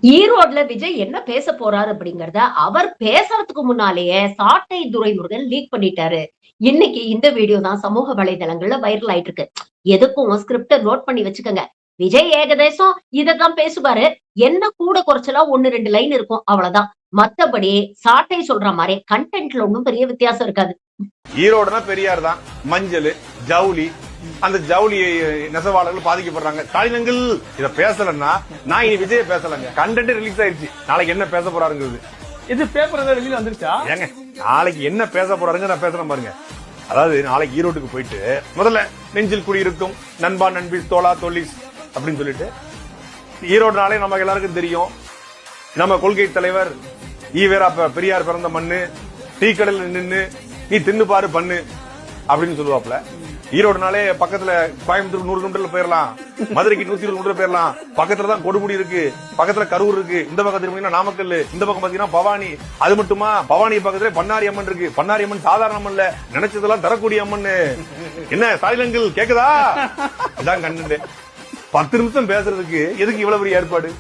ஈரோட்ல விஜய் என்ன பேச போறாரு அப்படிங்கறத அவர் பேசுறதுக்கு முன்னாலேயே சாட்டை துரைமுருகன் லீக் பண்ணிட்டாரு. இன்னைக்கு இந்த வீடியோ தான் சமூக வலைதளங்கள்ல வைரல் ஆயிட்டு இருக்கு. எதுக்கும் ஸ்கிரிப்ட நோட் பண்ணி வச்சுக்கோங்க. விஜய் ஏகதேசம் இததான் பேசுவாரு. என்ன கூட குறைச்சலா 1, 2 லைன் இருக்கும் அவ்வளவுதான். மத்தபடி சாட்டை சொல்ற மாதிரி கண்டென்ட்ல ஒன்னும் பெரிய வித்தியாசம் இருக்காது. ஈரோடுனா பெரியார் தான். மஞ்சள், ஜவுளி, அந்த ஜவுளி நெசவாளர்கள் பாதிக்கப்படுறாங்க. ஸ்டாலினங்கள் இத பேசலன்னா நான் இனி விஜய பேசலங்க. கண்டென்ட் ரிலீஸ் ஆயிடுச்சு. நாளைக்கு என்ன பேச போறாருங்கிறது இது பேப்பர் ஏதாவது வெளியில வந்துருச்சா? ஏங்க நாளைக்கு என்ன பேச போறாருங்க நான் பேசுறேன் பாருங்க. அதாவது நாளைக்கு ஈரோட்டுக்கு போயிட்டு முதல்ல நெஞ்சில் குடியிருக்கும் நண்பா நண்பி தோளா தோழிஸ் அப்படின்னு சொல்லிட்டு ஈரோடுனாலே நமக்கு எல்லாருக்கும் தெரியும். நம்ம கொள்கை தலைவர் ஈவேரா பெரியார் பிறந்த மண்ணு, டீ கடையில் நின்னு நீ தின்னு பாரு பண்ணு அப்படின்னு சொல்லுவாப்ல. ஈரோடுனாலே பக்கத்துல கோயம்புத்தூர் 100 கிலோமீட்டர்ல போயிடலாம், மதுரைக்கு 120 கிலோமீட்டர் போயிடலாம். பக்கத்துல தான் கொடுமுடி இருக்கு, பக்கத்துல கரூர் இருக்கு, இந்த பக்கம் திரும்பினா நாமக்கல், இந்த பக்கம் பாத்தீங்கன்னா பவானி. அது மட்டுமா, பவானி பக்கத்துல பண்ணாரி அம்மன் இருக்கு. பண்ணாரி அம்மன் சாதாரண அம்மன் இல்ல, நினைச்சதெல்லாம் தரக்கூடிய அம்மன். என்ன ஸ்டாலினங்கள் கேக்குதா? இதான் கண்டு 10 நிமிஷம் பேசுறதுக்கு எதுக்கு இவ்வளவு பெரிய ஏற்பாடு?